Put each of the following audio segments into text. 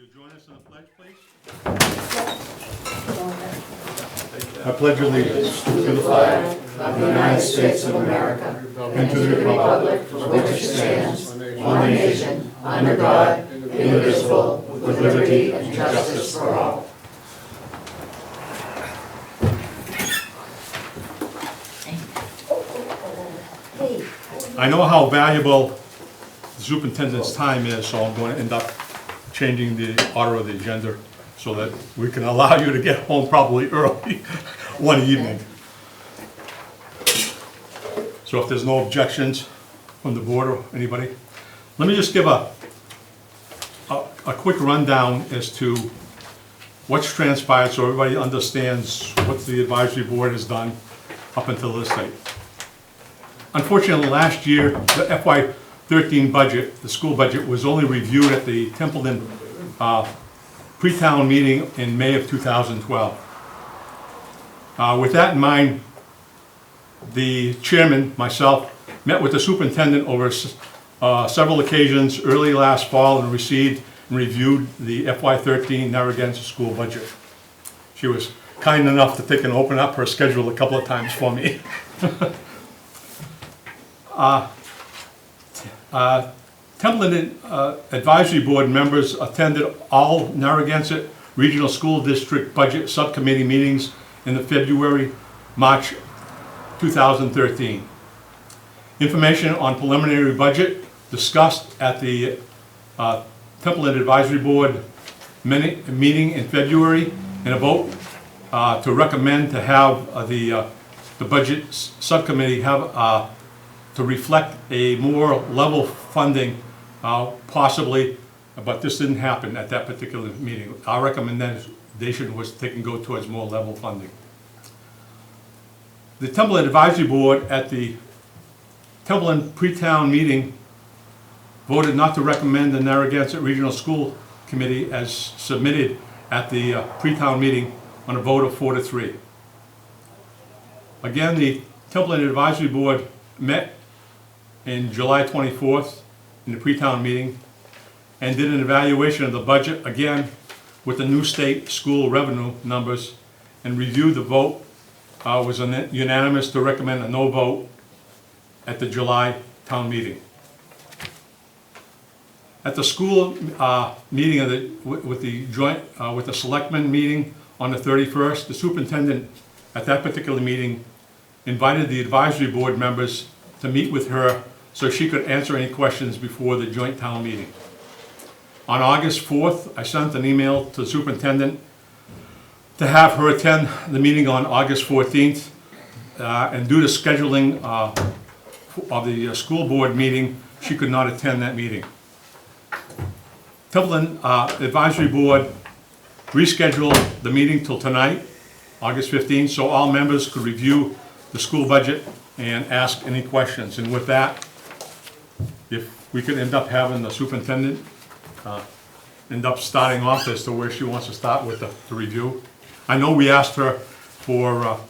You'll join us in the pledge, please? I pledge allegiance to the flag of the United States of America and to the republic for which it stands, one nation, under God, indivisible, with liberty and justice for all. I know how valuable the superintendent's time is, so I'm going to end up changing the order of the agenda so that we can allow you to get home probably early one evening. So if there's no objections from the board or anybody, let me just give a quick rundown as to what's transpired so everybody understands what the advisory board has done up until this date. Unfortunately, last year, the FY13 budget, the school budget, was only reviewed at the Templeton pre-town meeting in May of 2012. With that in mind, the chairman, myself, met with the superintendent over several occasions early last fall and received and reviewed the FY13 Narragansett school budget. She was kind enough to take and open up her schedule a couple of times for me. Templeton Advisory Board members attended all Narragansett Regional School District Budget Subcommittee meetings in the February-March 2013. Information on preliminary budget discussed at the Templeton Advisory Board meeting in February, and a vote to recommend to have the budget subcommittee have to reflect a more level funding, possibly, but this didn't happen at that particular meeting. Our recommendation was to go towards more level funding. The Templeton Advisory Board at the Templeton pre-town meeting voted not to recommend the Narragansett Regional School Committee as submitted at the pre-town meeting on a vote of 4-3. Again, the Templeton Advisory Board met in July 24th in the pre-town meeting and did an evaluation of the budget, again with the new state school revenue numbers, and reviewed the vote. Was unanimous to recommend a no vote at the July town meeting. At the school meeting of with the selectmen meeting on the 31st, the superintendent at that particular meeting invited the advisory board members to meet with her so she could answer any questions before the joint town meeting. On August 4th, I sent an email to the superintendent to have her attend the meeting on August 14th, and due to scheduling of the school board meeting, she could not attend that meeting. Templeton Advisory Board rescheduled the meeting till tonight, August 15th, so all members could review the school budget and ask any questions. And with that, if we could end up having the superintendent end up starting off as to where she wants to start with the review. I know we asked her for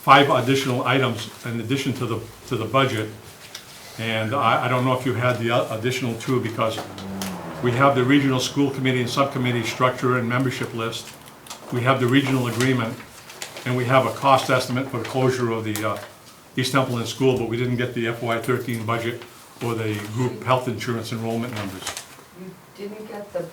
5 additional items in addition to the budget, and I don't know if you had the additional 2, because we have the regional school committee and subcommittee structure and membership list. We have the regional agreement, and we have a cost estimate for the closure of the East Templeton School, but we didn't get the FY13 budget or the group health insurance enrollment numbers. You didn't get the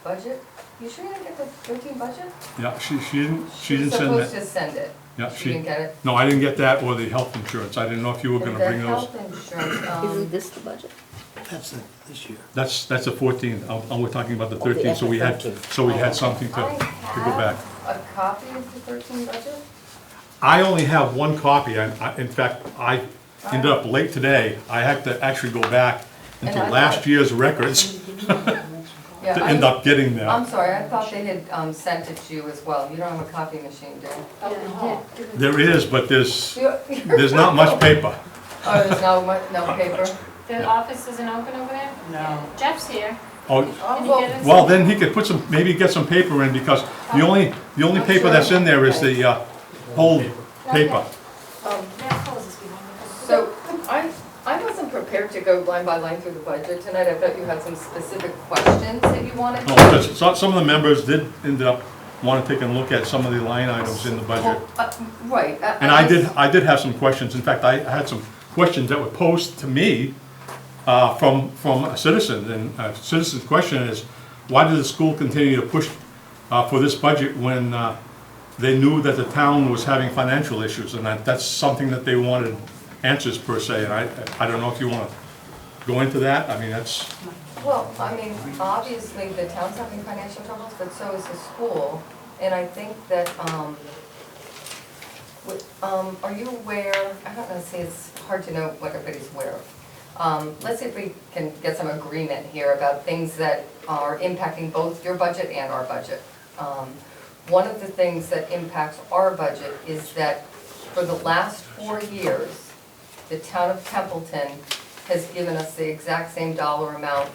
budget? You sure you didn't get the 13 budget? Yeah, she didn't send that. She was supposed to send it. Yeah, She didn't get it? No, I didn't get that or the health insurance. I didn't know if you were gonna bring The those. health insurance, Isn't this the budget? That's this year. That's the 14th. We're talking about the Okay, 13th, so we had something to I go back. have a copy of the 13 budget. I only have one copy. In fact, I ended up late today. I had to actually go back into And I last thought- year's records Yeah, to end up getting I'm that. sorry, I thought they had sent it to you as well. You don't have a copy machine, do you? There is, but there's You're- not much paper. Oh, there's no paper? The office isn't open over there? No. Jeff's here. Oh, Can you well- get us? well, then he could put maybe get some paper in, because the only paper that's in there is the old paper. That closes behind the. So, I wasn't prepared prepared to go line by line through the budget tonight. I thought you had some specific questions that you wanted No, to. because some of the members did end up wanting to take a look at some of the line items in the budget. Right. And I did have some questions. In fact, I had some questions that were posed to me from a citizen. And a citizen's question is, why did the school continue to push for this budget when they knew that the town was having financial issues? And that's something that they wanted answers per se. And I don't know if you want to go into that. I mean, that's, Well, I mean, obviously, the town's having financial troubles, but so is the school. And I think that, are you aware, I don't know, see, it's hard to know what everybody's aware of. Let's see if we can get some agreement here about things that are impacting both your budget and our budget. One of the things that impacts our budget is that for the last 4 years, the town of Templeton has given us the exact same dollar amount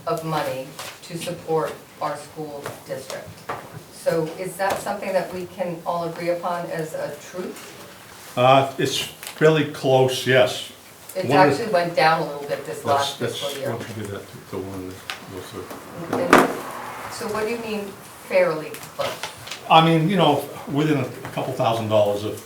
of money to support our school district. So is that something that we can all agree upon as a truth? it's fairly close, yes. It One of the- actually went down a little bit this last That's, fiscal year. once you do that, the one that goes through. And so what do you mean fairly close? I mean, you know, within a couple $1,000s of,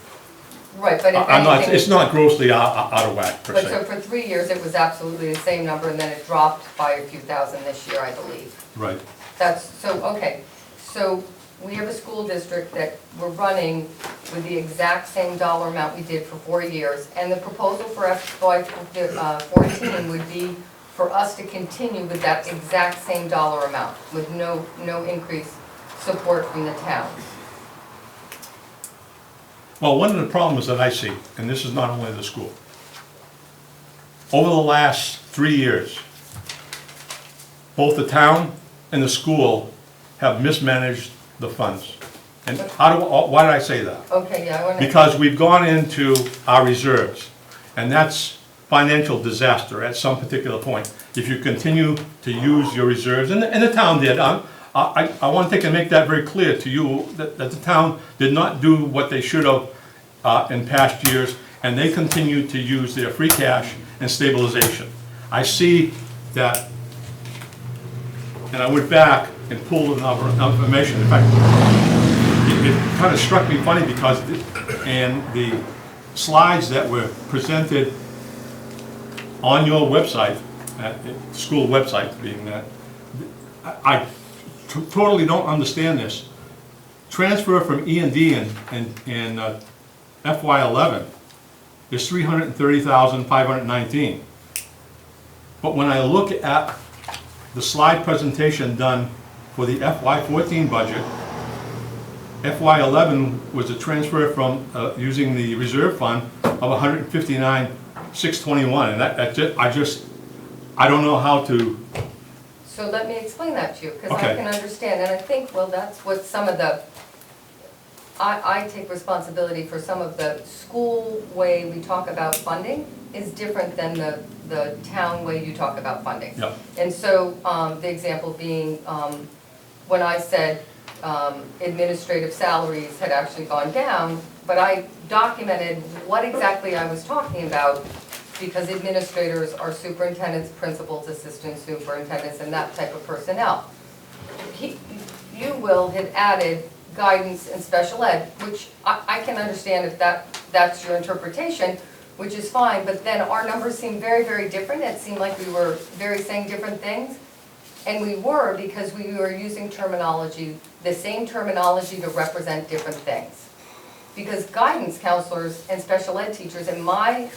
Right, but if I'm not, anything. it's not grossly out of whack per But so se. for 3 years, it was absolutely the same number, and then it dropped by a few thousand this year, I believe. Right. That's, so, okay, so we have a school district that we're running with the exact same dollar amount we did for 4 years, and the proposal for FY 14 would be for us to continue with that exact same dollar amount, with no increased support from the town. Well, one of the problems that I see, and this is not only the school, over the last 3 years, both the town and the school have mismanaged the funds. And why did I say that? Okay, yeah, I want to. Because we've gone into our reserves, and that's financial disaster at some particular point. If you continue to use your reserves, and the town did, I want to take and make that very clear to you, that the town did not do what they should have in past years, and they continue to use their free cash and stabilization. I see that, and I went back and pulled another information. In fact, it kind of struck me funny because in the slides that were presented on your website, school website being that, I totally don't understand this. Transfer from E&D in FY11 is $330,519. But when I look at the slide presentation done for the FY14 budget, FY11 was a transfer from using the reserve fund of $159,621, and I don't know how to. So let me explain that to you, because I Okay. can understand, and I think, well, that's what some of the, I take responsibility for some of the school way we talk about funding is different than the town way you talk about funding. Yeah. And so, the example being, when I said administrative salaries had actually gone down, but I documented what exactly I was talking about, because administrators are superintendents, principals, assistant superintendents, and that type of personnel. You, Will, had added guidance and special ed, which I can understand if that's your interpretation, which is fine, but then our numbers seem very, very different. It seemed like we were saying different things. And we were, because we were using terminology, the same terminology to represent different things. Because guidance counselors and special ed teachers in my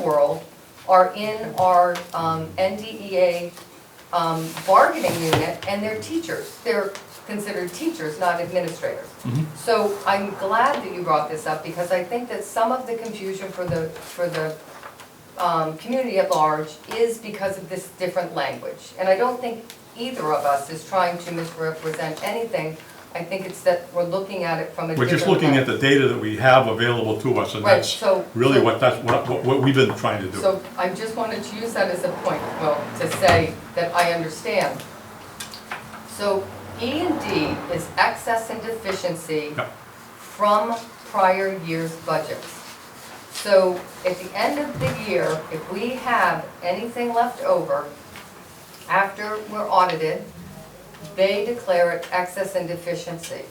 world are in our NDEA bargaining unit, and they're teachers. They're considered teachers, not administrators. So I'm glad that you brought this up, because I think that some of the confusion for the community at large is because of this different language. And I don't think either of us is trying to misrepresent anything. I think it's that we're looking at it from a different We're just looking at the data that we have available to us, and Right, that's so- really what we've been trying to do. So I just wanted to use that as a point, well, to say that I understand. So E&D is excess and deficiency Yep. from prior year's budgets. So at the end of the year, if we have anything left over, after we're audited, they declare it excess and deficiency.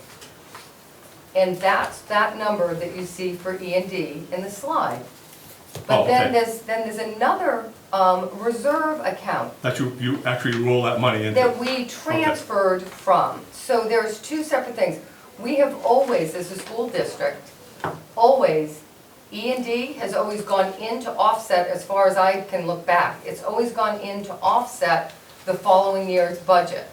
And that's that number that you see for E&D in the slide. Oh, But then okay. there's another reserve account That you actually roll that money into. that we transferred from. So there's two separate things. We have always, as a school district, always, E&D has always gone into offset, as far as I can look back. It's always gone into offset the following year's budget.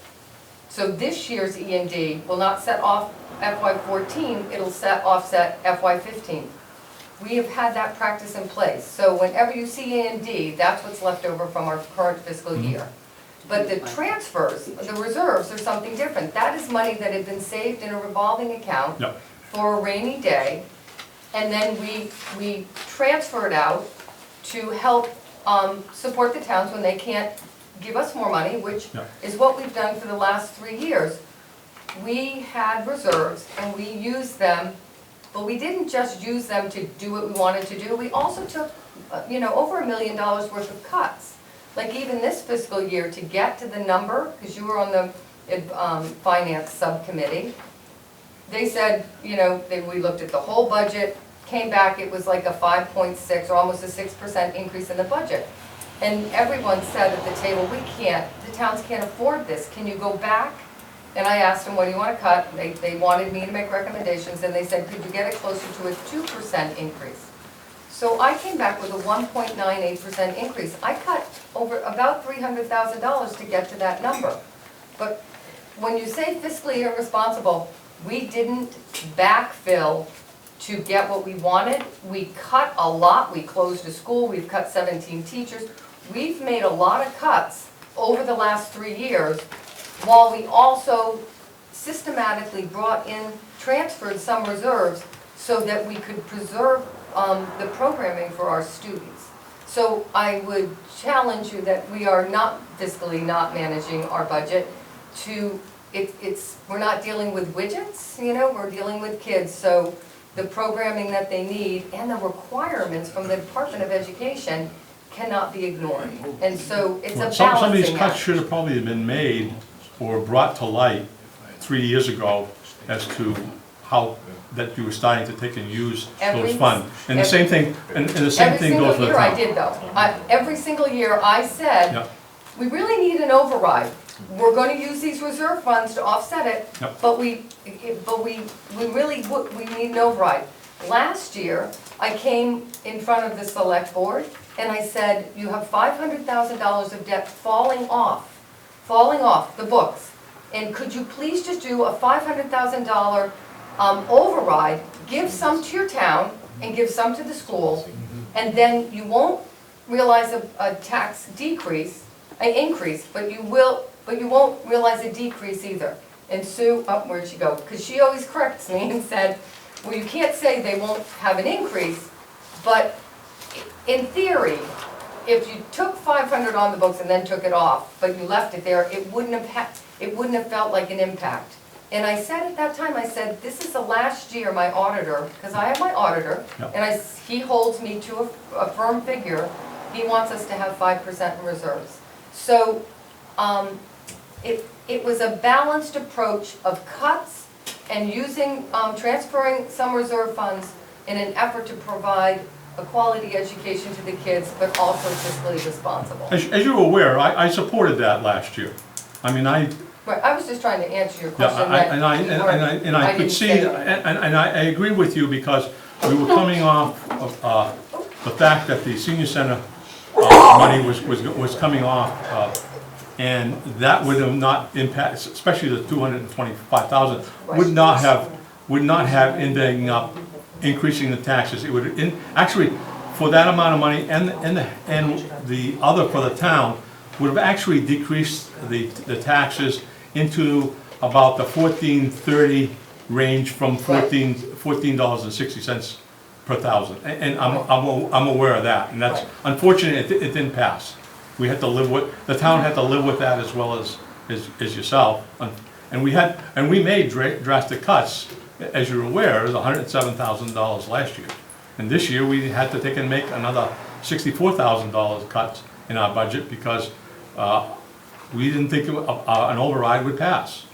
So this year's E&D will not set off FY14, it'll set offset FY15. We have had that practice in place. So whenever you see E&D, that's what's left over from our current fiscal year. But the transfers, the reserves are something different. That is money that had been saved in a revolving account Yep. for a rainy day. And then we transfer it out to help support the towns when they can't give us more money, which Yep. is what we've done for the last 3 years. We had reserves and we used them, but we didn't just use them to do what we wanted to do. We also took, over $1 million worth of cuts. Like even this fiscal year, to get to the number, because you were on the finance subcommittee, they said, we looked at the whole budget, came back, it was like a 5.6 or almost a 6% increase in the budget. And everyone said at the table, the towns can't afford this, can you go back? And I asked them, what do you want to cut? They wanted me to make recommendations, and they said, could you get it closer to a 2% increase? So I came back with a 1.98% increase. I cut over about $300,000 to get to that number. But when you say fiscally irresponsible, we didn't backfill to get what we wanted. We cut a lot. We closed a school. We've cut 17 teachers. We've made a lot of cuts over the last 3 years, while we also systematically transferred some reserves so that we could preserve the programming for our students. So I would challenge you that we are not fiscally not managing our budget we're not dealing with widgets, we're dealing with kids. So the programming that they need and the requirements from the Department of Education cannot be ignored. And so it's a Some of these balancing cuts act. should have probably been made or brought to light 3 years ago as to how that you were starting to take and use those funds. And the same thing, and the same thing goes with the town. Every single year I did though. Every single year I said, Yep. we really need an override. We're going to use these reserve funds to offset it, Yep. but we need an override. Last year, I came in front of the select board and I said, you have $500,000 of debt falling off the books. And could you please just do a $500,000 override, give some to your town and give some to the schools, and then you won't realize a tax increase, but you won't realize a decrease either. And Sue, where'd she go? Because she always corrects me and said, well, you can't say they won't have an increase, but in theory, if you took 500 on the books and then took it off, but you left it there, it wouldn't have felt like an impact. And I said at that time, I said, this is the last year my auditor, because I have my auditor, Yep. and he holds me to a firm figure, he wants us to have 5% in reserves. So it was a balanced approach of cuts and transferring some reserve funds in an effort to provide a quality education to the kids, but also fiscally responsible. As you're aware, I supported that last year. I mean, Right, I was just trying to answer your yeah, question. and I could didn't see, say and I agree with you because we were coming off of the fact that the senior center money was coming off, and that would have not impacted, especially the 225,000, would not have ending up increasing the taxes. It would actually, for that amount of money and the other for the town, would have actually decreased the taxes into about the $14.30 range from $14.60 per thousand. And I'm aware of that, and that's unfortunate. It didn't pass. We had to live with, the town had to live with that as well as yourself. And we made drastic cuts. As you're aware, it was $107,000 last year. And this year, we had to take and make another $64,000 cuts in our budget because we didn't think an override would pass.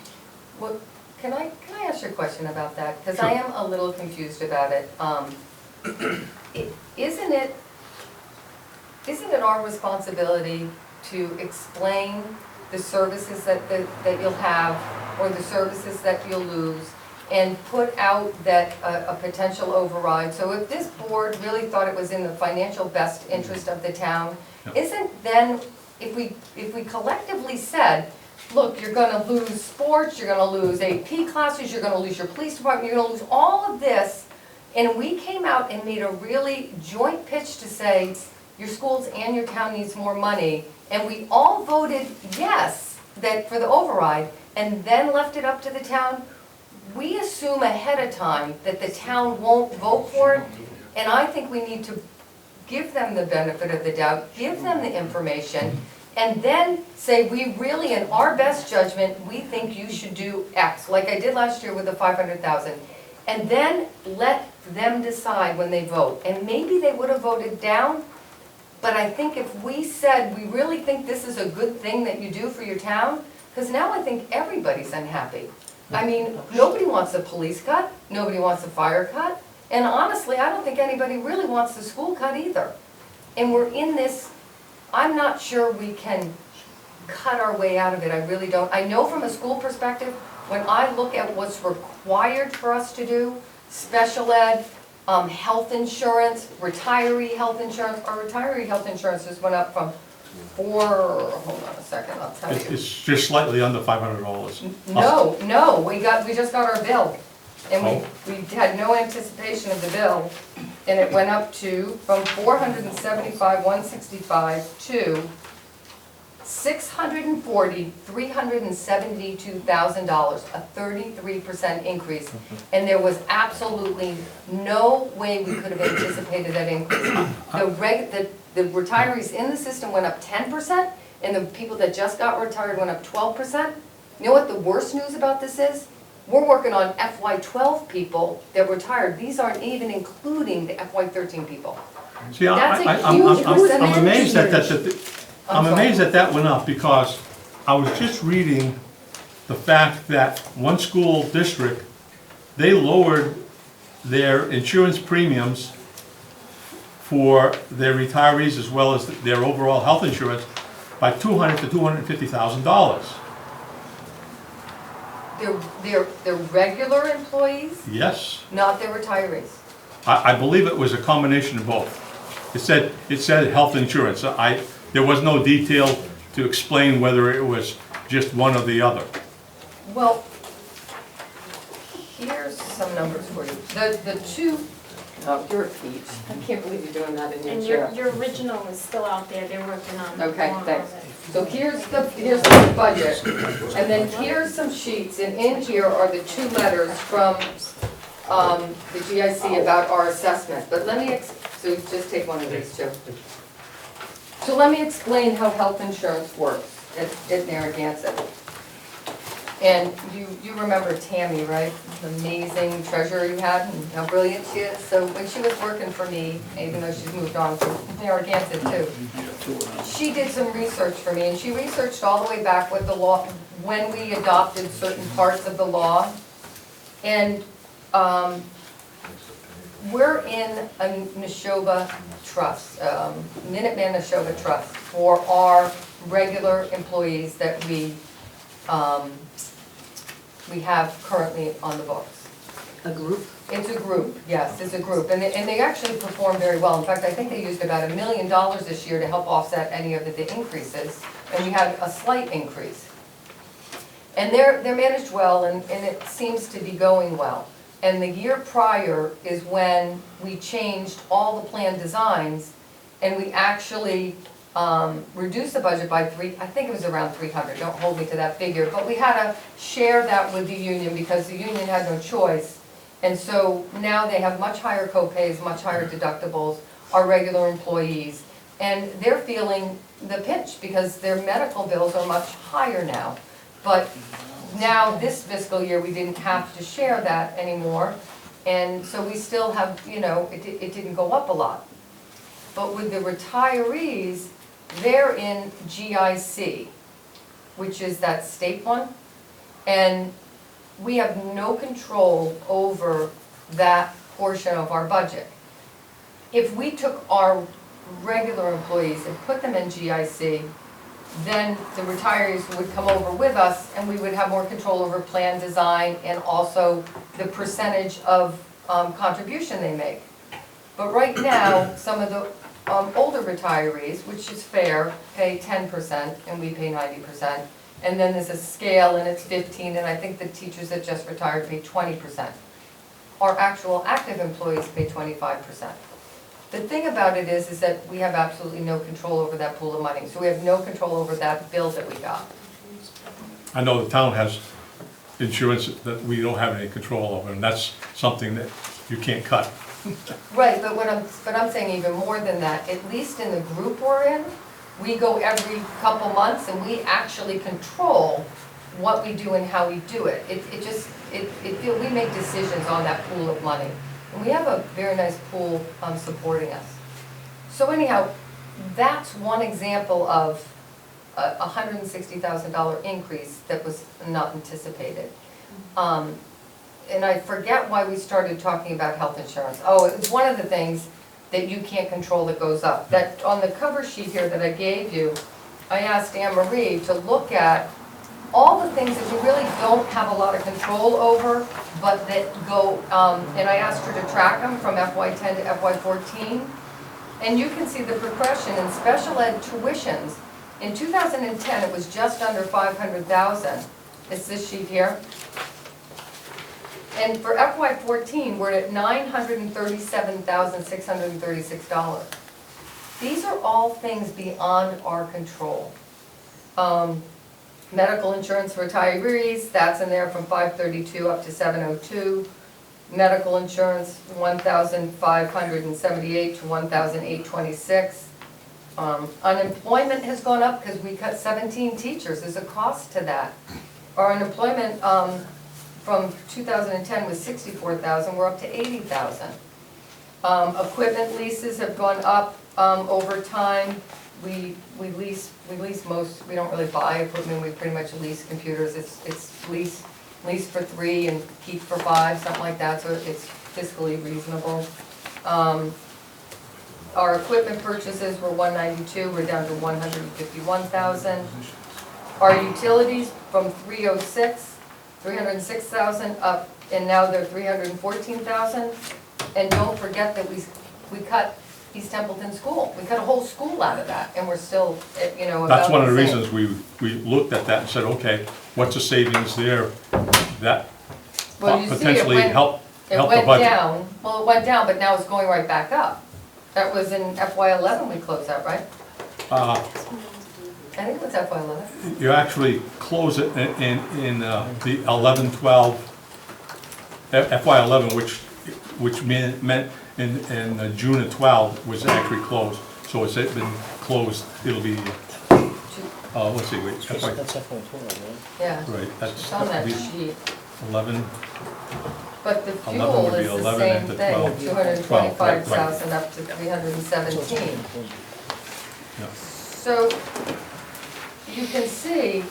Well, can I ask you a question about that? Because I am a little confused about it. Isn't it our responsibility to explain the services that you'll have or the services that you'll lose and put out that a potential override? So if this board really thought it was in the financial best interest of the town, isn't then, if we collectively said, look, you're gonna lose sports, you're gonna lose AP classes, you're gonna lose your police department, you're gonna lose all of this, and we came out and made a really joint pitch to say, your schools and your town needs more money, and we all voted yes that for the override, and then left it up to the town, we assume ahead of time that the town won't vote for it, and I think we need to give them the benefit of the doubt, give them the information, and then say, we really, in our best judgment, we think you should do X, like I did last year with the 500,000. And then let them decide when they vote. And maybe they would have voted down, but I think if we said, we really think this is a good thing that you do for your town, because now I think everybody's unhappy. I mean, nobody wants a police cut, nobody wants a fire cut, and honestly, I don't think anybody really wants the school cut either. And we're in this, I'm not sure we can cut our way out of it, I really don't. I know from a school perspective, when I look at what's required for us to do, special ed, health insurance, retiree health insurance, our retiree health insurance just went up from hold on a second, I'll tell you. It's just slightly under $500. No, we just got our bill, and we had no anticipation of the bill, and it went up to, from 475,165 to $372,000, a 33% increase. And there was absolutely no way we could have anticipated that increase. The retirees in the system went up 10%, and the people that just got retired went up 12%. You know what the worst news about this is? We're working on FY12 people that retired. These aren't even including the FY13 people. See, That's a huge percentage. I'm amazed that I'm sorry. amazed that went up because I was just reading the fact that one school district, they lowered their insurance premiums for their retirees as well as their overall health insurance by $200,000 to $250,000. They're regular employees, Yes, not their retirees. I believe it was a combination of both. It said health insurance. There was no detail to explain whether it was just one or the other. Well, here's some numbers for you. The two, oh, you're a peach. I can't believe you're doing that in your And chair. your original is still out there, they're working on. Okay, more of thanks. it. So here's the budget, and then here's some sheets, and in here are the two letters from the GIC about our assessment. But let me, so just take one of these two. So let me explain how health insurance works at Narragansett. And you remember Tammy, right? The amazing treasurer you had and how brilliant she is. So when she was working for me, even though she's moved on to Narragansett too, she did some research for me, and she researched all the way back with the law, when we adopted certain parts of the law. And we're in a Neshoba trust, Minuteman Neshoba trust, for our regular employees that we have currently on the books. A group? It's a group, yes, it's a group, and they actually perform very well. In fact, I think they used about $1 million this year to help offset any of the increases, and we had a slight increase. And they're managed well, and it seems to be going well. And the year prior is when we changed all the plan designs, and we actually reduced the budget by I think it was around 300, don't hold me to that figure, but we had to share that with the union because the union had no choice. And so now they have much higher co-pays, much higher deductibles, our regular employees, and they're feeling the pinch because their medical bills are much higher now. But now this fiscal year, we didn't have to share that anymore. And so we still have, you know, it didn't go up a lot. But with the retirees, they're in GIC, which is that state one. And we have no control over that portion of our budget. If we took our regular employees and put them in GIC, then the retirees would come over with us and we would have more control over plan design and also the percentage of contribution they make. But right now, some of the older retirees, which is fair, pay 10% and we pay 90%. And then there's a scale and it's 15, and I think the teachers that just retired pay 20%. Our actual active employees pay 25%. The thing about it is that we have absolutely no control over that pool of money. So we have no control over that bill that we got. I know the town has insurance that we don't have any control over, and that's something that you can't cut. Right, but I'm saying even more than that, at least in the group we're in, we go every couple months and we actually control what we do and how we do it. We make decisions on that pool of money. And we have a very nice pool supporting us. So anyhow, that's one example of a $160,000 increase that was not anticipated. And I forget why we started talking about health insurance. Oh, it was one of the things that you can't control that goes up. That on the cover sheet here that I gave you, I asked Anne Marie to look at all the things that we really don't have a lot of control over, but that go, and I asked her to track them from FY10 to FY14. And you can see the progression in special ed tuitions. In 2010, it was just under 500,000. It's this sheet here. And for FY14, we're at $937,636. These are all things beyond our control. Medical insurance for retirees, that's in there from 532 up to 702. Medical insurance, 1,578 to 1,826. Unemployment has gone up because we cut 17 teachers. There's a cost to that. Our unemployment from 2010 was 64,000. We're up to 80,000. Equipment leases have gone up over time. We lease most. We don't really buy equipment. We pretty much lease computers. It's lease for 3 and keep for 5, something like that. So it's fiscally reasonable. Our equipment purchases were 192. We're down to 151,000. Our utilities from 306,000 up, and now they're 314,000. And don't forget that we cut East Templeton School. We cut a whole school out of that, and we're still, you know, about That's one of the the same. reasons we looked at that and said, okay, what's the savings there that Well, you see, potentially help it the went budget? down. Well, it went down, but now it's going right back up. That was in FY11 we closed out, right? I think it was FY11. You actually close it in the 11-12 FY11, which meant in June of 12 was actually closed. So it's been closed. It'll be let's see, wait, That's FY12, right? Yeah, right. That's it's on that that'd be sheet. 11. But the 11 fuel would be is the 11 same into thing, 12. 225,000 up to 317. Yeah. So you can see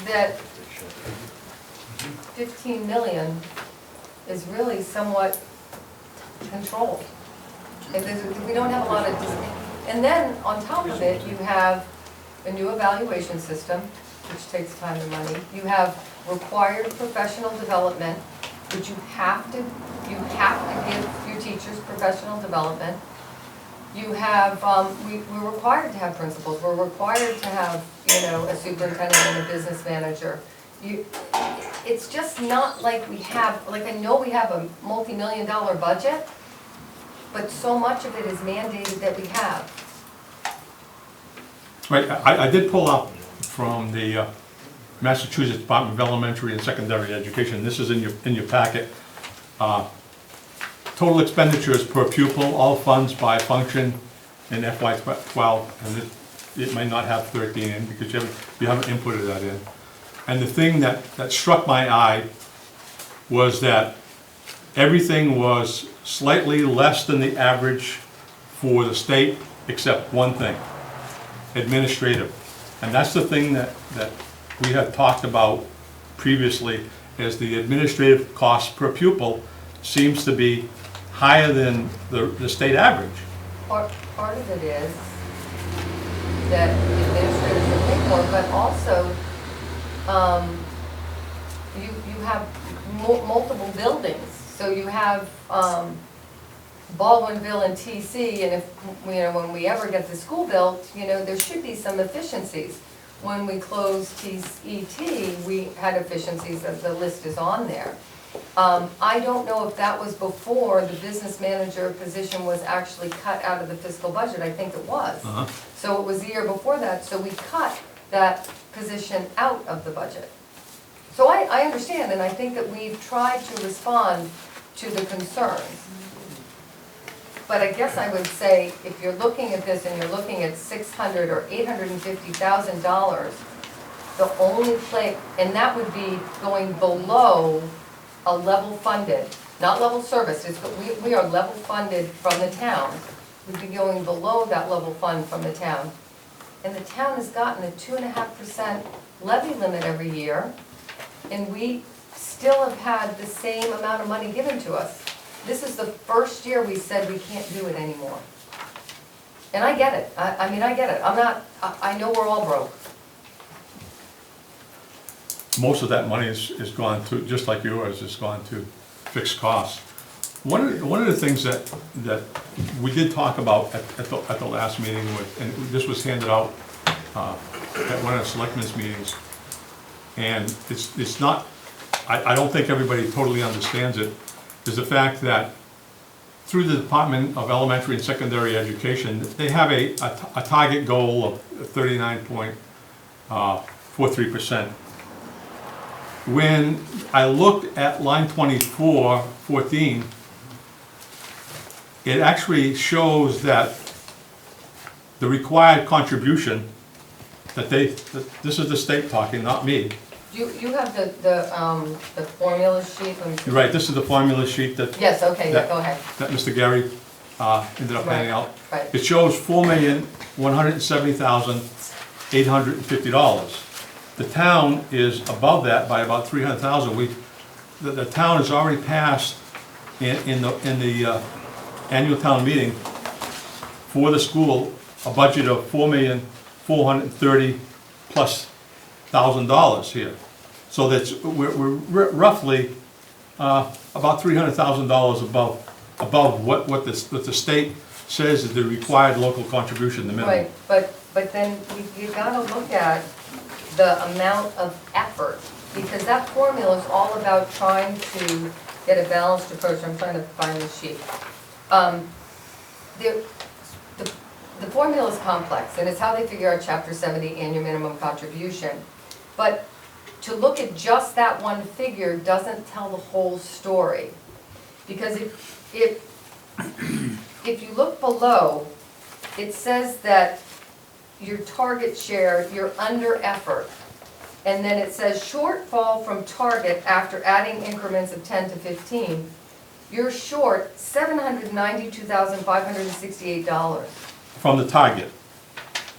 that 15 million is really somewhat controlled. And we don't have a lot of, and then on top of it, you have a new evaluation system, which takes time and money. You have required professional development, which you have to give your teachers professional development. You have, we're required to have principals. We're required to have, you know, a superintendent and a business manager. It's just not like we have, like I know we have a multi-million-dollar budget, but so much of it is mandated that we have. Right, I did pull up from the Massachusetts Department of Elementary and Secondary Education. This is in your packet. Total expenditures per pupil, all funds by function in FY12, and it might not have 13 in because you haven't inputted that in. And the thing that struck my eye was that everything was slightly less than the average for the state, except one thing, administrative. And that's the thing that we have talked about previously, is the administrative cost per pupil seems to be higher than the state average. Part of it is that administrators are paid more, but also, you have multiple buildings. So you have, Baldwinville and TC, and if, when we ever get the school built, there should be some efficiencies. When we closed TET, we had efficiencies, as the list is on there. I don't know if that was before the business manager position was actually cut out of the fiscal budget. I think it was. So it was the year before that, so we cut that position out of the budget. So I understand, and I think that we've tried to respond to the concerns. But I guess I would say, if you're looking at this and you're looking at $600,000 or $850,000, the only place, and that would be going below a level funded, not level services, but we are level funded from the town. We'd be going below that level fund from the town. And the town has gotten a 2.5% levy limit every year, and we still have had the same amount of money given to us. This is the first year we said we can't do it anymore. And I get it, I mean, I get it, I know we're all broke. Most of that money is gone to, just like yours, is gone to fixed costs. One of the things that we did talk about at the last meeting, and this was handed out at one of the selectmen's meetings, and it's not, I don't think everybody totally understands it, is the fact that through the Department of Elementary and Secondary Education, they have a target goal of 39.43%. When I looked at line 2414, it actually shows that the required contribution that this is the state talking, not me. You have the formula sheet? You're right, this is the formula sheet that. Yes, okay, yeah, go ahead. That Mr. Gary ended up handing out. Right. It shows $4,170,850. The town is above that by about $300,000. The town has already passed in the annual town meeting for the school a budget of $4,430,000+ here. So that's we're roughly about $300,000 above what the state says is the required local contribution, the minimum. Right, but then you gotta look at the amount of effort, because that formula is all about trying to get a balanced approach. I'm trying to find the sheet. The formula is complex, and it's how they figure out Chapter 70 annual minimum contribution. But to look at just that one figure doesn't tell the whole story. Because if you look below, it says that your target share, you're under effort. And then it says shortfall from target after adding increments of 10 to 15, you're short $792,568. From the target,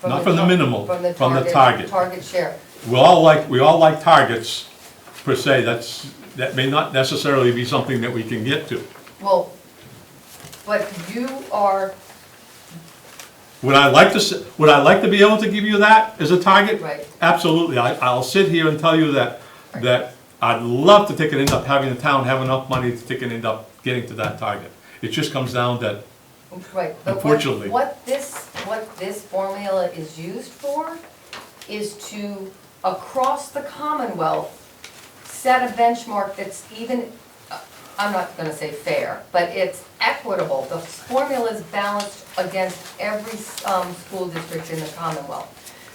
not from the minimal, from the target. Target share. We all like targets, per se. That may not necessarily be something that we can get to. Well, but you are, Would I like to be able to give you that as a target? Right. Absolutely. I'll sit here and tell you that I'd love to end up having the town have enough money to end up getting to that target. It just comes down that, right, but unfortunately. what this formula is used for is to, across the Commonwealth, set a benchmark that's even, I'm not gonna say fair, but it's equitable. The formula is balanced against every school district in the Commonwealth.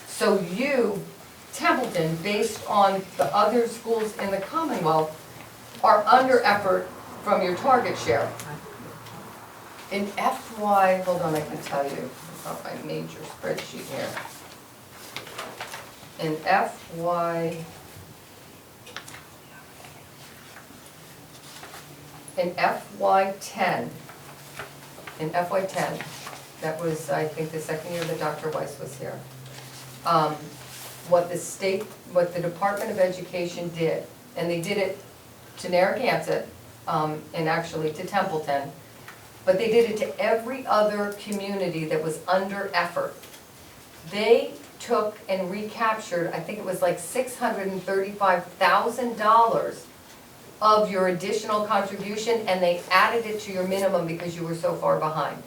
So you, Templeton, based on the other schools in the Commonwealth, are under effort from your target share. In FY, hold on, I can tell you, I've got my major spreadsheet here. In in FY10, that was, I think, the second year that Dr. Weiss was here, what the Department of Education did, and they did it to Narragansett, and actually to Templeton, but they did it to every other community that was under effort. They took and recaptured, I think it was like $635,000 of your additional contribution, and they added it to your minimum because you were so far behind.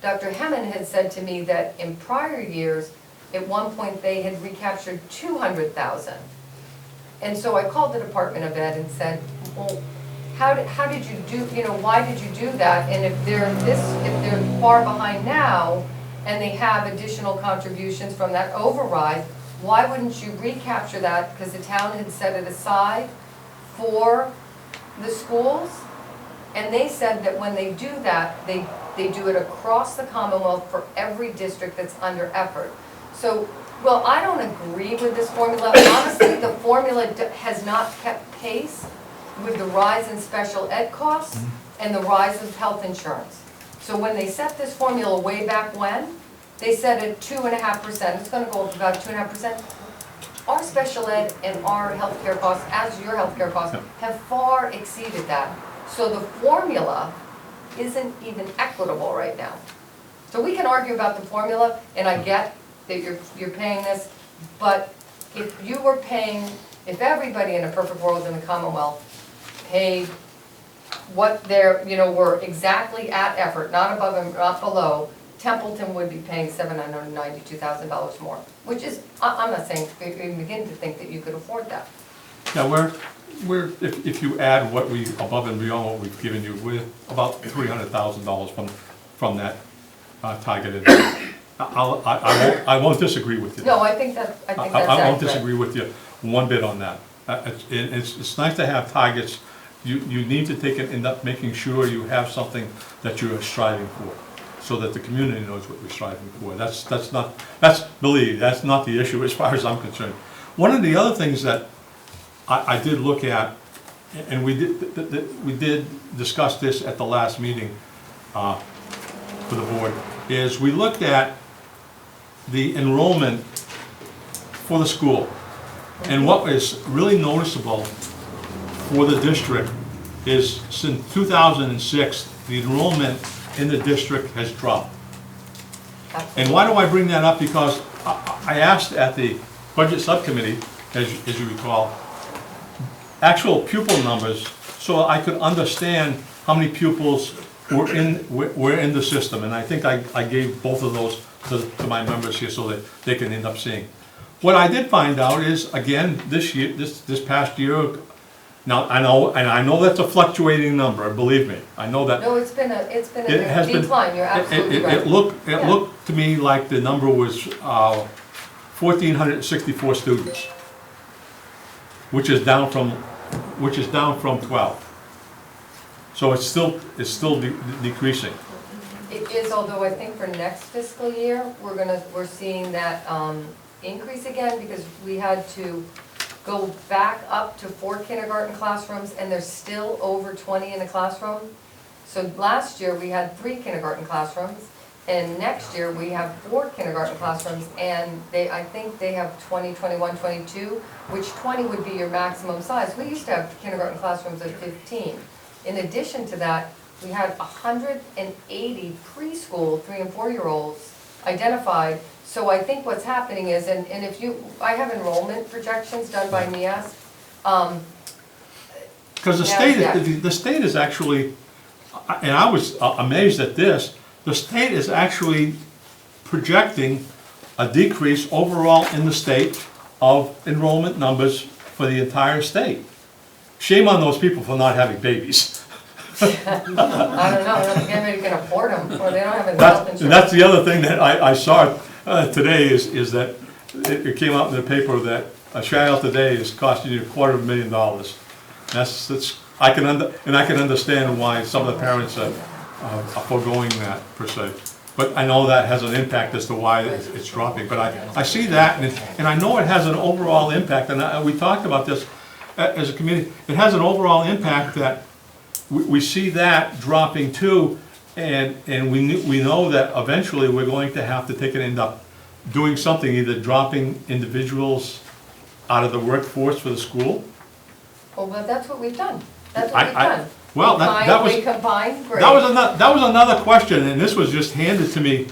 Dr. Hemmen had said to me that in prior years, at one point they had recaptured $200,000. And so I called the Department of Ed and said, well, how did you do, why did you do that? And if they're far behind now, and they have additional contributions from that override, why wouldn't you recapture that? Because the town had set it aside for the schools. And they said that when they do that, they do it across the Commonwealth for every district that's under effort. So, well, I don't agree with this formula. Honestly, the formula has not kept pace with the rise in special ed costs and the rise of health insurance. So when they set this formula way back when, they set it 2.5%. It's going to go up about 2.5%. Our special ed and our healthcare costs, as your healthcare costs, have far exceeded that. So the formula isn't even equitable right now. So we can argue about the formula, and I get that you're paying this, but if you were paying, if everybody in a perfect world in the Commonwealth paid what they're, were exactly at effort, not above and not below, Templeton would be paying $792,000 more, which is, I'm not saying, you begin to think that you could afford that. Yeah, if you add what we, above and beyond what we've given you, we're about $300,000 from that targeted. I won't disagree with you. No, I think that's accurate. I won't disagree with you one bit on that. It's nice to have targets. You need to end up making sure you have something that you're striving for, so that the community knows what you're striving for. Believe me, that's not the issue as far as I'm concerned. One of the other things that I did look at, and we did discuss this at the last meeting for the board, is we looked at the enrollment for the school. And what is really noticeable for the district is since 2006, the enrollment in the district has dropped. And why do I bring that up? Because I asked at the budget subcommittee, as you recall, actual pupil numbers, so I could understand how many pupils were in the system. And I think I gave both of those to my members here so that they can end up seeing. What I did find out is, again, this past year, now I know that's a fluctuating number, believe me, I know that. No, it's been a decline, you're absolutely right. It looked to me like the number was 1,464 students, which is down from 12. So it's still decreasing. It is, although I think for next fiscal year, we're seeing that increase again, because we had to go back up to 4 kindergarten classrooms, and there's still over 20 in a classroom. So last year, we had 3 kindergarten classrooms, and next year, we have 4 kindergarten classrooms, and I think they have 20, 21, 22, which 20 would be your maximum size. We used to have kindergarten classrooms of 15. In addition to that, we had 180 preschool 3- and 4-year-olds identified. So I think what's happening is, and if I have enrollment projections done by NEAS. Because the state is actually, and I was amazed at this, the state is actually projecting a decrease overall in the state of enrollment numbers for the entire state. Shame on those people for not having babies. I don't know, I don't think anybody can afford them, or they don't have enough health insurance. And that's the other thing that I saw today is that it came out in the paper that a child today is costing you $250,000. I can understand why some of the parents are foregoing that per se. But I know that has an impact as to why it's dropping. But I see that, and I know it has an overall impact. And we talked about this as a community. It has an overall impact that we see that dropping too, and we know that eventually we're going to have to take and end up doing something, either dropping individuals out of the workforce for the school. Well, but that's what we've done. That's what we've I- done. well, that was- We combined grades. That was another question, and this was just handed to me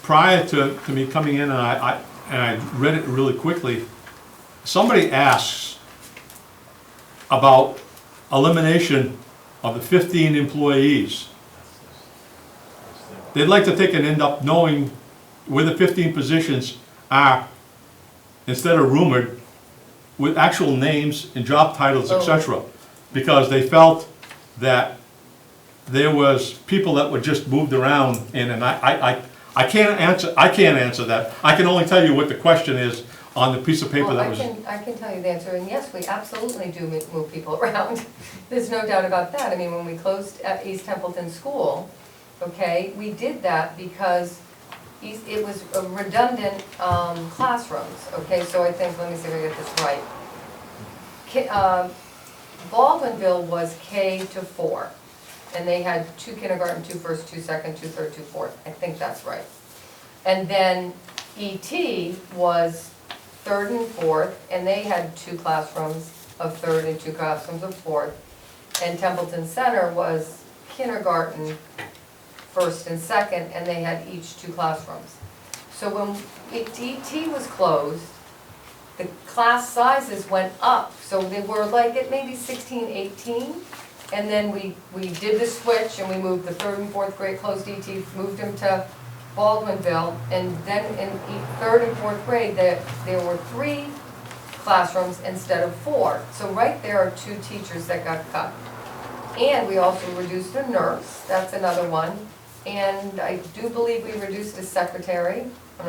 prior to me coming in, and I read it really quickly. Somebody asks about elimination of the 15 employees. They'd like to take and end up knowing where the 15 positions are, instead of rumored, with actual names and job titles, etc. Because they felt that there was people that were just moved around, and I can't answer that. I can only tell you what the question is on the piece of paper Well, that was. I can tell you the answer, and yes, we absolutely do move people around. There's no doubt about that. I mean, when we closed at East Templeton School, okay, we did that because it was a redundant classrooms, okay? So I think, let me see if I get this right. Baldwinville was K to 4, and they had 2 kindergarten, 2 first, 2 second, 2 third, 2 fourth. I think that's right. And then ET was 3rd and 4th, and they had 2 classrooms of 3rd and 2 classrooms of 4th. And Templeton Center was kindergarten, 1st and 2nd, and they had each 2 classrooms. So when ET was closed, the class sizes went up, so they were like at maybe 16, 18, and then we did the switch and we moved the 3rd and 4th grade, closed ET, moved them to Baldwinville, and then in 3rd and 4th grade, there were 3 classrooms instead of 4. So right there are 2 teachers that got cut. And we also reduced a nurse, that's another one, and I do believe we reduced a secretary. I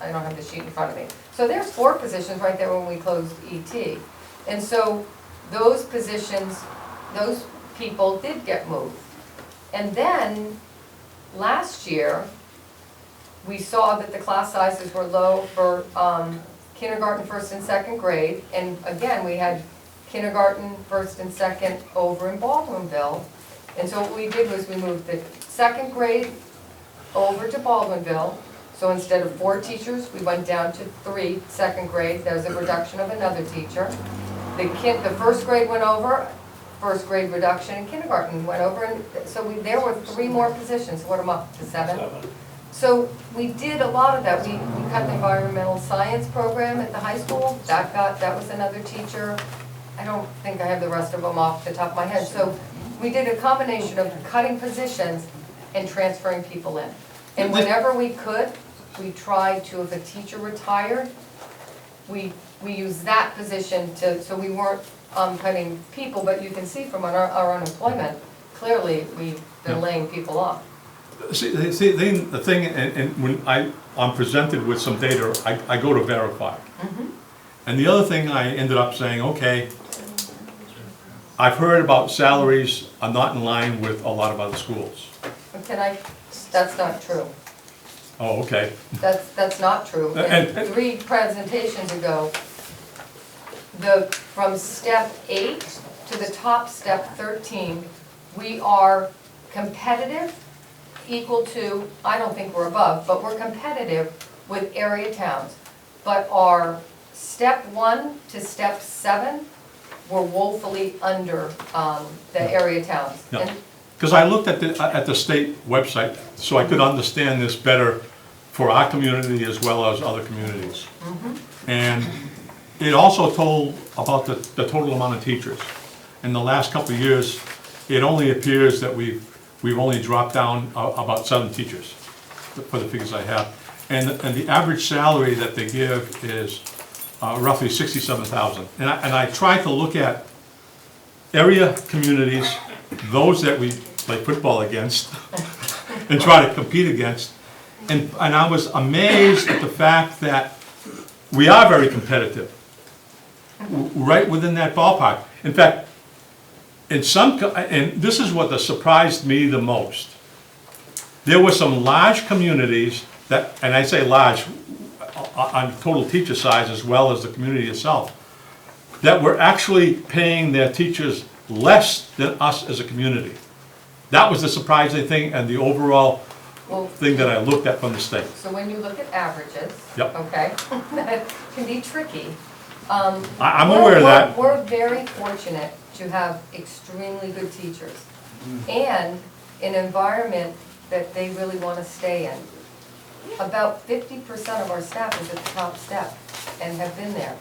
don't have the sheet in front of me. So there's 4 positions right there when we closed ET. And so those positions, those people did get moved. And then last year, we saw that the class sizes were low for kindergarten, 1st and 2nd grade. And again, we had kindergarten, 1st and 2nd over in Baldwinville. And so what we did was we moved the 2nd grade over to Baldwinville. So instead of 4 teachers, we went down to 3, 2nd grade. There was a reduction of another teacher. The 1st grade went over, 1st grade reduction, and kindergarten went over. And so there were 3 more positions. What am I up to 7? So we did a lot of that. We cut the environmental science program at the high school. That was another teacher. I don't think I have the rest of them off the top of my head. So we did a combination of cutting positions and transferring people in. And whenever we could, we tried to, if a teacher retired, we used that position to, so we weren't cutting people, but you can see from our unemployment, clearly we've been laying people off. See, the thing, and when I'm presented with some data, I go to verify. And the other thing I ended up saying, okay, I've heard about salaries are not in line with a lot of other schools. That's not true. Oh, okay. That's not true. And- And 3 presentations ago, from step 8 to the top step 13, we are competitive, equal to, I don't think we're above, but we're competitive with area towns. But our step 1 to step 7 were woefully under the area towns. Yeah. And Because I looked at the state website, so I could understand this better for our community as well as other communities. And it also told about the total amount of teachers. In the last couple of years, it only appears that we've only dropped down about 7 teachers for the figures I have. And the average salary that they give is roughly $67,000. And I tried to look at area communities, those that we play football against and try to compete against. And I was amazed at the fact that we are very competitive, right within that ballpark. In fact, and this is what surprised me the most. There were some large communities that, and I say large on total teacher size as well as the community itself, that were actually paying their teachers less than us as a community. That was the surprising thing and the overall Well, thing that I looked at from the state. so when you look at averages, Yep. okay, that can be tricky. I'm aware of that. We're very fortunate to have extremely good teachers and an environment that they really want to stay in. About 50% of our staff is at the top step and have been there.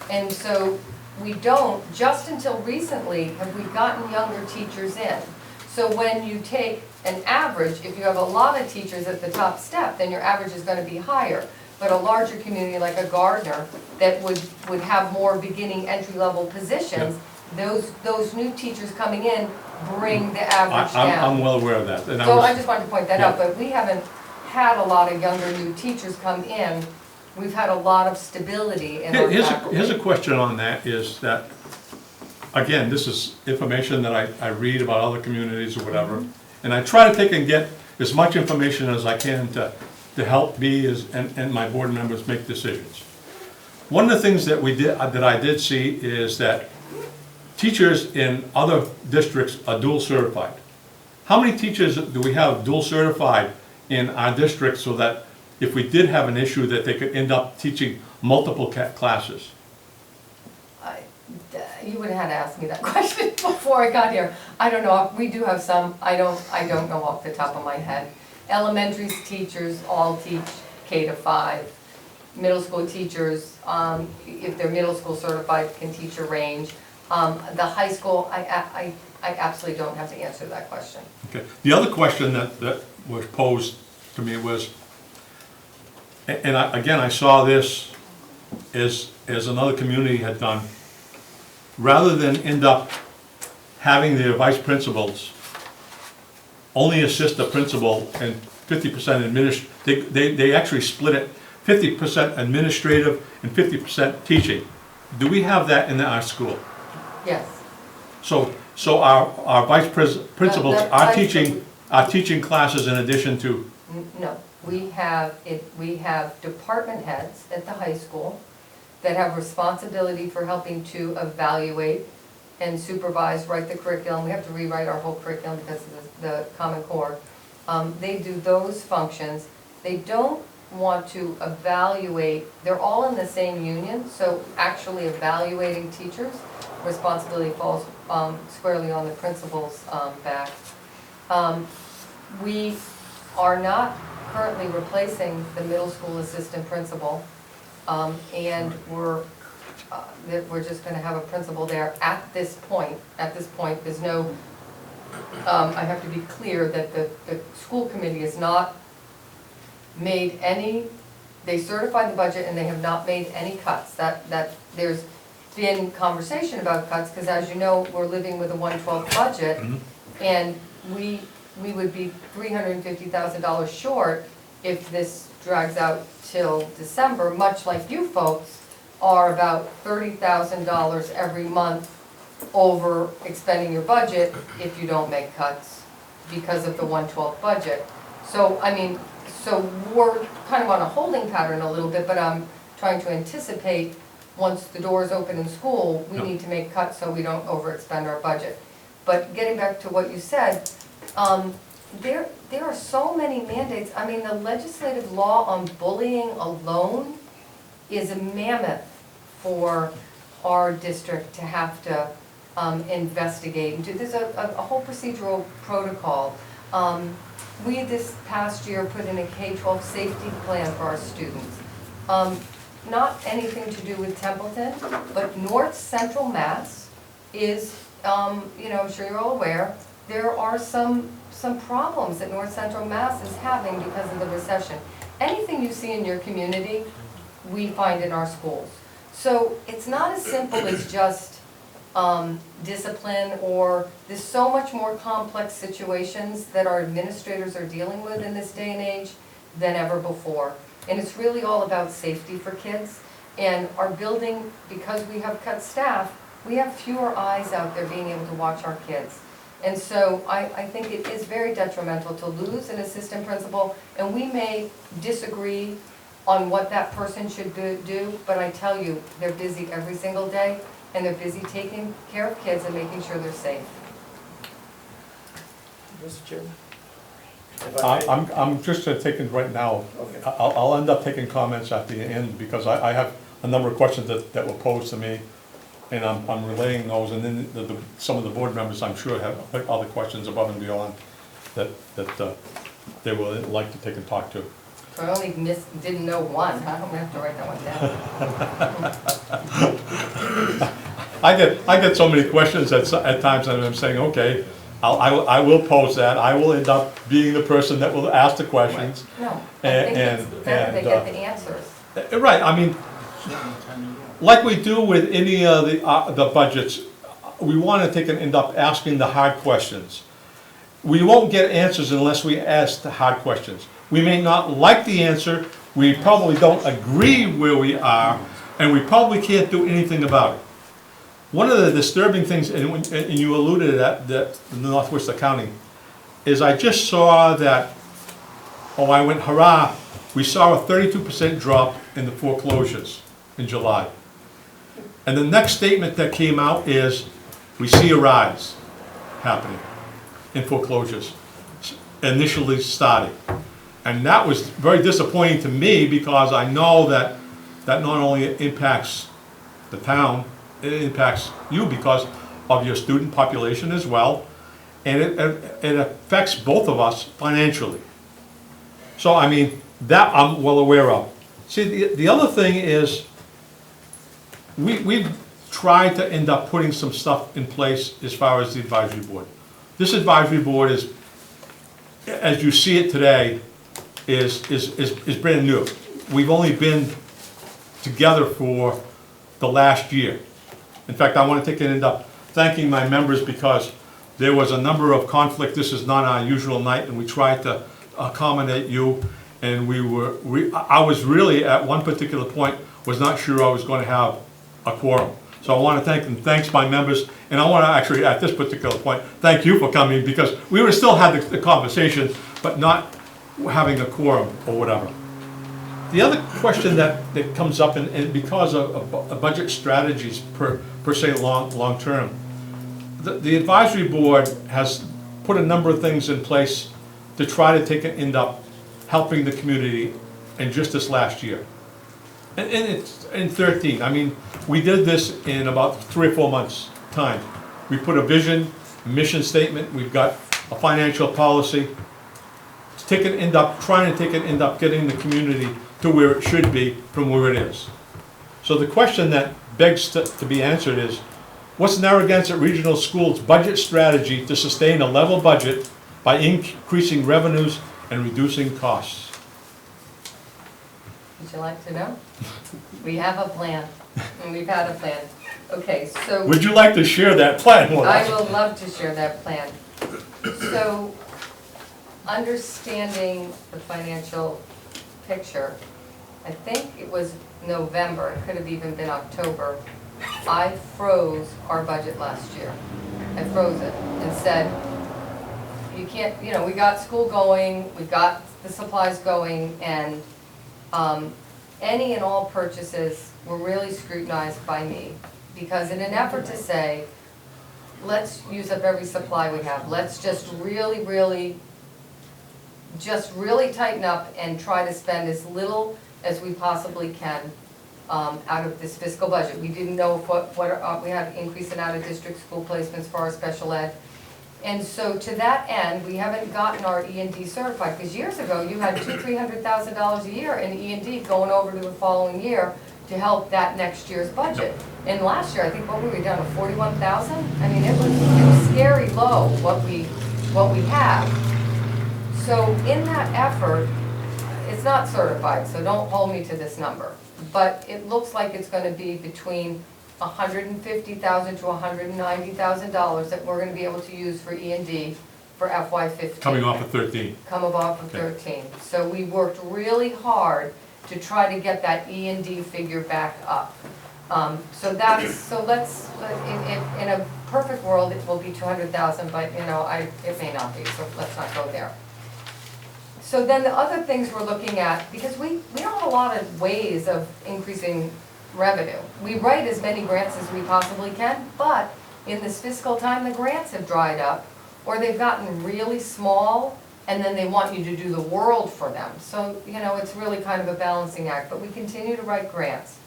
And so we don't, just until recently, have we gotten younger teachers in. So when you take an average, if you have a lot of teachers at the top step, then your average is going to be higher. But a larger community like a Gardner that would have more beginning entry-level positions, those new teachers coming in bring the average down. I'm well aware of that. And So I just wanted to point that out, Yeah. but we haven't had a lot of younger new teachers come in. We've had a lot of stability in our faculty. Here's a question on that is that, again, this is information that I read about other communities or whatever. And I try to take and get as much information as I can to help me and my board members make decisions. One of the things that I did see is that teachers in other districts are dual certified. How many teachers do we have dual certified in our district so that if we did have an issue that they could end up teaching multiple classes? You would have had to ask me that question before I got here. I don't know, we do have some, I don't know off the top of my head. Elementary teachers all teach K to 5. Middle school teachers, if they're middle school certified, can teach a range. The high school, I absolutely don't have to answer that question. Okay. The other question that was posed to me was, and again, I saw this as another community had done, rather than end up having their vice principals only assist the principal and 50% they actually split it, 50% administrative and 50% teaching. Do we have that in our school? Yes. So our vice principals are teaching classes in addition to, No, we have department heads at the high school that have responsibility for helping to evaluate and supervise, write the curriculum. We have to rewrite our whole curriculum because of the Common Core. They do those functions. They don't want to evaluate, they're all in the same union, so actually evaluating teachers, responsibility falls squarely on the principal's back. We are not currently replacing the middle school assistant principal, and we're just going to have a principal there at this point. At this point, there's no, I have to be clear that the school committee has not made any, they certified the budget and they have not made any cuts. That there's been conversation about cuts, because as you know, we're living with a 1/12 budget, and we would be $350,000 short if this drags out till December, much like you folks are about $30,000 every month over expending your budget if you don't make cuts because of the 1/12 budget. So, I mean, so we're kind of on a holding pattern a little bit, but I'm trying to anticipate once the doors open in school, we need to make cuts so we don't overexpend our budget. But getting back to what you said, there are so many mandates. I mean, the legislative law on bullying alone is a mammoth for our district to have to investigate. There's a whole procedural protocol. We this past year put in a K-12 safety plan for our students. Not anything to do with Templeton, but North Central Mass is, you know, I'm sure you're all aware, there are some problems that North Central Mass is having because of the recession. Anything you see in your community, we find in our schools. So it's not as simple as just discipline, or there's so much more complex situations that our administrators are dealing with in this day and age than ever before. And it's really all about safety for kids. And our building, because we have cut staff, we have fewer eyes out there being able to watch our kids. And so I think it is very detrimental to lose an assistant principal, and we may disagree on what that person should do, but I tell you, they're busy every single day, and they're busy taking care of kids and making sure they're safe. Mr. Chairman? If I may- I'm just taking right now, Okay. I'll end up taking comments at the end, because I have a number of questions that were posed to me, and I'm relaying those, and then some of the board members, I'm sure, have other questions above and beyond that they would like to take and talk to. I only didn't know one, I don't have to write that one down. I get so many questions at times, and I'm saying, okay, I will pose that, I will end up being the person that will ask the questions. No, I think it's better they and, get the answers. Right, I mean, like we do with any of the budgets, we want to end up asking the hard questions. We won't get answers unless we ask the hard questions. We may not like the answer, we probably don't agree where we are, and we probably can't do anything about it. One of the disturbing things, and you alluded to that, the Northwest Accounting, is I just saw that, I went hurrah, we saw a 32% drop in the foreclosures in July. And the next statement that came out is, we see a rise happening in foreclosures, initially starting. And that was very disappointing to me, because I know that not only impacts the town, it impacts you because of your student population as well, and it affects both of us financially. So, I mean, that I'm well aware of. See, the other thing is, we've tried to end up putting some stuff in place as far as the advisory board. This advisory board is, as you see it today, is brand new. We've only been together for the last year. In fact, I want to end up thanking my members, because there was a number of conflict. This is not our usual night, and we tried to accommodate you. And I was really, at one particular point, was not sure I was going to have a quorum. So I want to thanks my members, and I want to actually, at this particular point, thank you for coming, because we would have still had the conversation, but not having a quorum or whatever. The other question that comes up, and because of budget strategies per se long term, the advisory board has put a number of things in place to try to end up helping the community in just this last year. And it's in 13. I mean, we did this in about 3 or 4 months' time. We put a vision, mission statement, we've got a financial policy. Trying to end up getting the community to where it should be from where it is. So the question that begs to be answered is, what's Narragansett Regional School's budget strategy to sustain a level budget by increasing revenues and reducing costs? Would you like to know? We have a plan, and we've had a plan. Okay, so. Would you like to share that plan with I us? will love to share that plan. So, understanding the financial picture, I think it was November, it could have even been October, I froze our budget last year. I froze it and said, you can't, we got school going, we got the supplies going, and any and all purchases were really scrutinized by me. Because in an effort to say, let's use up every supply we have, let's just really tighten up and try to spend as little as we possibly can out of this fiscal budget. We didn't know if we had an increase in out-of-district school placements for our special ed. And so to that end, we haven't gotten our E&D certified, because years ago, you had $200,000–300,000 a year in E&D going over to the following year to help that next year's budget. And last year, I think, what were we down to, 41,000? I mean, it was scary low, what we have. So in that effort, it's not certified, so don't hold me to this number, but it looks like it's gonna be between $150,000 to $190,000 that we're gonna be able to use for E&D for FY15. Coming off of 13. Come off of 13. So we worked really hard to try to get that E&D figure back up. So let's, in a perfect world, it will be 200,000, but it may not be, so let's not go there. So then the other things we're looking at, because we don't have a lot of ways of increasing revenue. We write as many grants as we possibly can, but in this fiscal time, the grants have dried up, or they've gotten really small, and then they want you to do the world for them. So, you know, it's really kind of a balancing act, but we continue to write grants.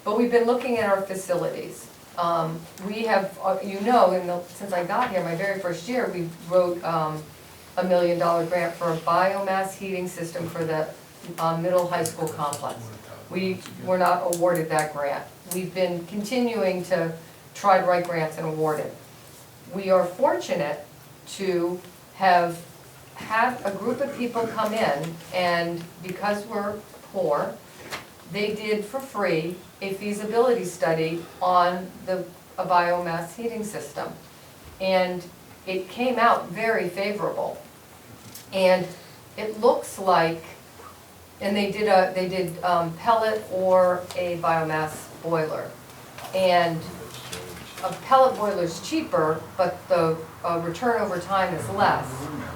But we've been looking at our facilities. We have, you know, since I got here, my very first year, we wrote $1 million grant for a biomass heating system for the middle high school complex. We were not awarded that grant. We've been continuing to try to write grants and award it. We are fortunate to have had a group of people come in, and because we're poor, they did for free a feasibility study on a biomass heating system. And it came out very favorable. And it looks like, and they did pellet or a biomass boiler. And a pellet boiler is cheaper, but the return over time is less.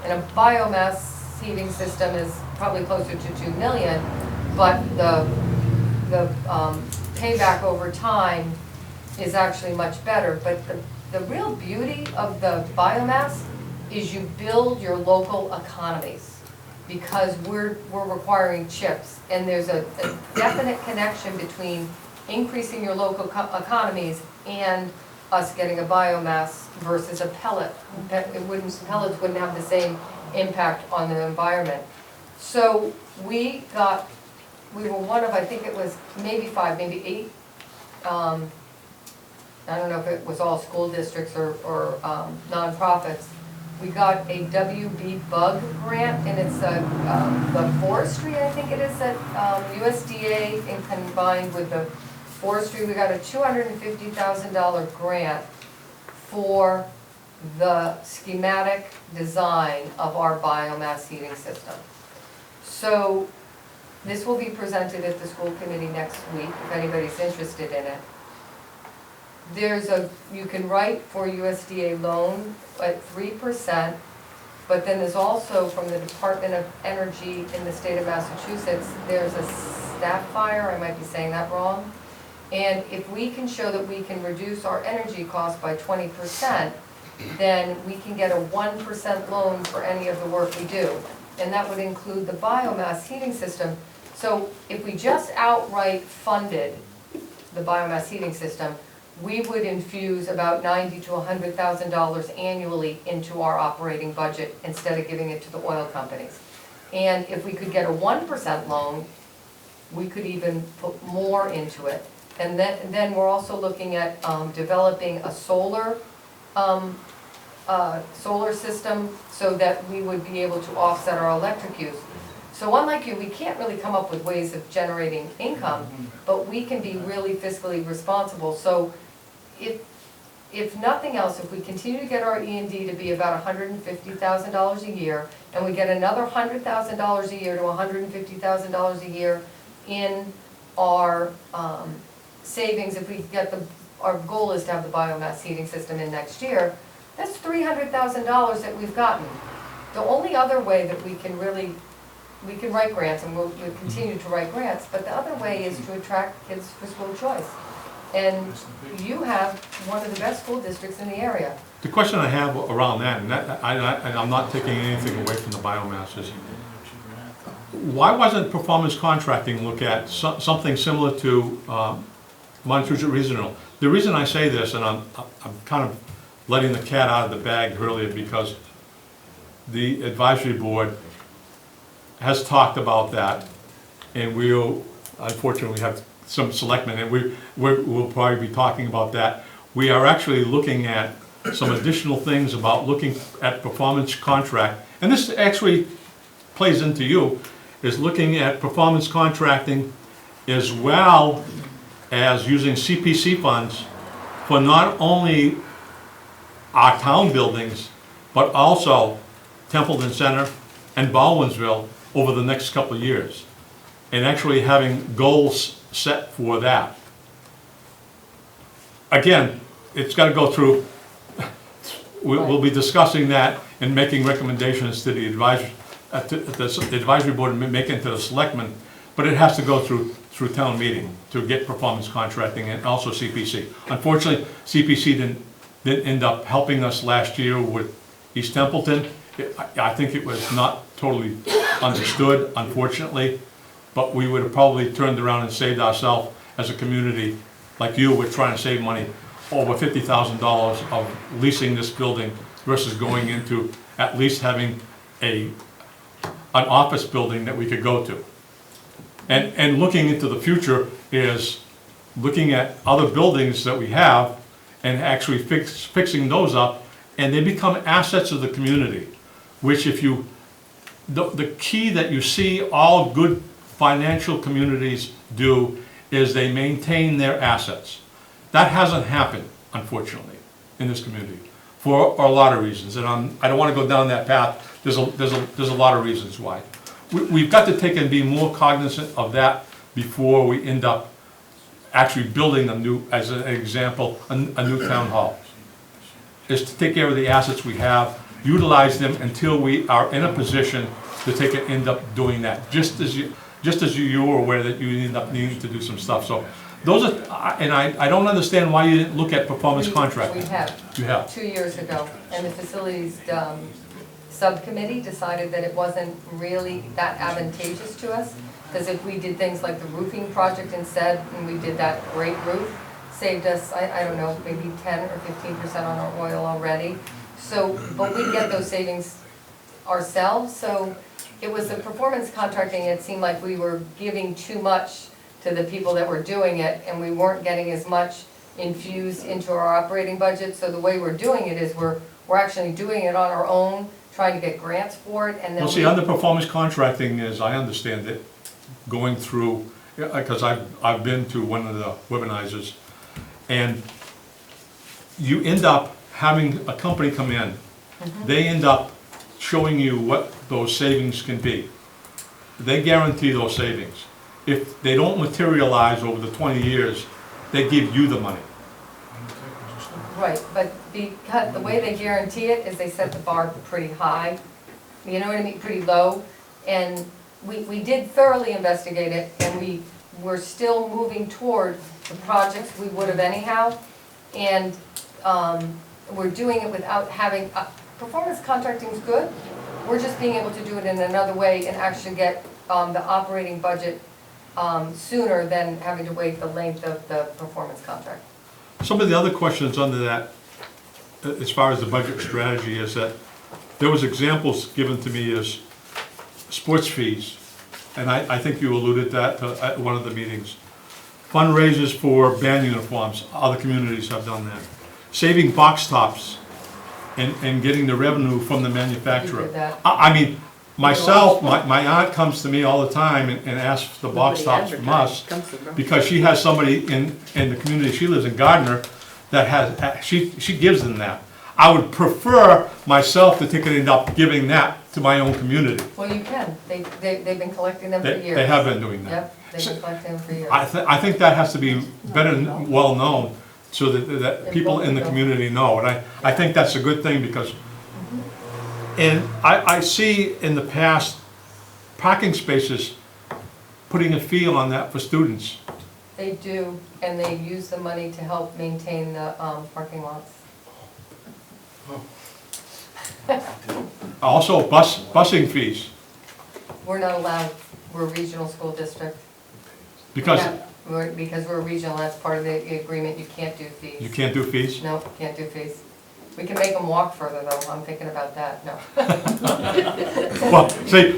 And a biomass heating system is probably closer to 2 million, but the payback over time is actually much better. But the real beauty of the biomass is you build your local economies, because we're requiring chips, and there's a definite connection between increasing your local economies and us getting a biomass versus a pellet. Pellets wouldn't have the same impact on the environment. So we were one of, I think it was maybe 5, maybe 8, I don't know if it was all school districts or nonprofits. We got a WB Bug grant, and it's the forestry, I think it is, that USDA, and combined with the forestry, we got a $250,000 grant for the schematic design of our biomass heating system. So this will be presented at the school committee next week, if anybody's interested in it. You can write for USDA loan at 3%, but then there's also from the Department of Energy in the state of Massachusetts, there's a Sapphire, I might be saying that wrong. And if we can show that we can reduce our energy costs by 20%, then we can get a 1% loan for any of the work we do. And that would include the biomass heating system. So if we just outright funded the biomass heating system, we would infuse about $90,000 to $100,000 annually into our operating budget instead of giving it to the oil companies. And if we could get a 1% loan, we could even put more into it. And then we're also looking at developing a solar system so that we would be able to offset our electric use. So unlike you, we can't really come up with ways of generating income, but we can be really fiscally responsible. So if nothing else, if we continue to get our E&D to be about $150,000 a year, and we get another $100,000 a year to $150,000 a year in our savings, if we get our goal is to have the biomass heating system in next year, that's $300,000 that we've gotten. The only other way that we can write grants, and we'll continue to write grants, but the other way is to attract kids for school choice. And you have one of the best school districts in the area. The question I have around that, and I'm not taking anything away from the biomass, is why wasn't performance contracting look at something similar to Montezut Regional? The reason I say this, and I'm kind of letting the cat out of the bag earlier, because the advisory board has talked about that, and we'll, unfortunately, have some selectmen, and we'll probably be talking about that. We are actually looking at some additional things about looking at performance contract, and this actually plays into you, is looking at performance contracting as well as using CPC funds for not only our town buildings, but also Templeton Center and Baldwinsville over the next couple of years, and actually having goals set for that. Again, it's got to go through, we'll be discussing that and making recommendations to the advisory board and making to the selectmen, but it has to go through town meeting to get performance contracting and also CPC. Unfortunately, CPC didn't end up helping us last year with East Templeton. I think it was not totally understood, unfortunately, but we would have probably turned around and saved ourselves as a community, like you, we're trying to save money, over $50,000 of leasing this building versus going into at least having an office building that we could go to. And looking into the future is looking at other buildings that we have and actually fixing those up, and they become assets of the community, which if you, the key that you see all good financial communities do is they maintain their assets. That hasn't happened, unfortunately, in this community, for a lot of reasons, and I don't want to go down that path. There's a lot of reasons why. We've got to take and be more cognizant of that before we end up actually building a new, as an example, a new town hall. Is to take care of the assets we have, utilize them until we are in a position to take and end up doing that. Just as you were aware that you end up needing to do some stuff. So those are, and I don't understand why you didn't look at performance contracting. We have. You have. 2 years ago, and the facilities subcommittee decided that it wasn't really that advantageous to us, because if we did things like the roofing project instead, and we did that great roof, saved us, I don't know, maybe 10 or 15% on our oil already. So, but we get those savings ourselves, so it was the performance contracting, it seemed like we were giving too much to the people that were doing it, and we weren't getting as much infused into our operating budget. So the way we're doing it is we're actually doing it on our own, trying to get grants for it, and then Well, see, under performance contracting is, I understand it, going through, because I've been to one of the webinars, and you end up having a company come in. They end up showing you what those savings can be. They guarantee those savings. If they don't materialize over the 20 years, they give you the money. right, but because the way they guarantee it is they set the bar pretty high, you know what I mean, pretty low, and we did thoroughly investigate it, and we're still moving toward the projects we would have anyhow, and we're doing it without having, performance contracting is good, we're just being able to do it in another way and actually get the operating budget sooner than having to wait the length of the performance contract. Some of the other questions under that, as far as the budget strategy, is that there was examples given to me as sports fees, and I think you alluded to that at one of the meetings. Fundraisers for band uniforms, other communities have done that. Saving box tops and getting the revenue from the manufacturer. We did that. I mean, myself, my aunt comes to me all the time and asks for the box tops from us, because she has somebody in the community, she lives in Gardner, that has, she gives them that. I would prefer myself to take and end up giving that to my own community. Well, you can, they've been collecting them for years. They have been doing that. Yep, they've been collecting them for years. I think that has to be better, well-known, so that people in the community know, and I think that's a good thing, because, and I see in the past, parking spaces, putting a fee on that for students. They do, and they use the money to help maintain the parking lots. Also, busing fees, We're not allowed, we're a regional school district. because Because we're regional, that's part of the agreement, you can't do fees. you can't do fees. No, can't do fees. We can make them walk further though, I'm thinking about that, no. Well, see,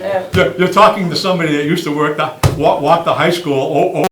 you're talking to somebody that used to walk the high school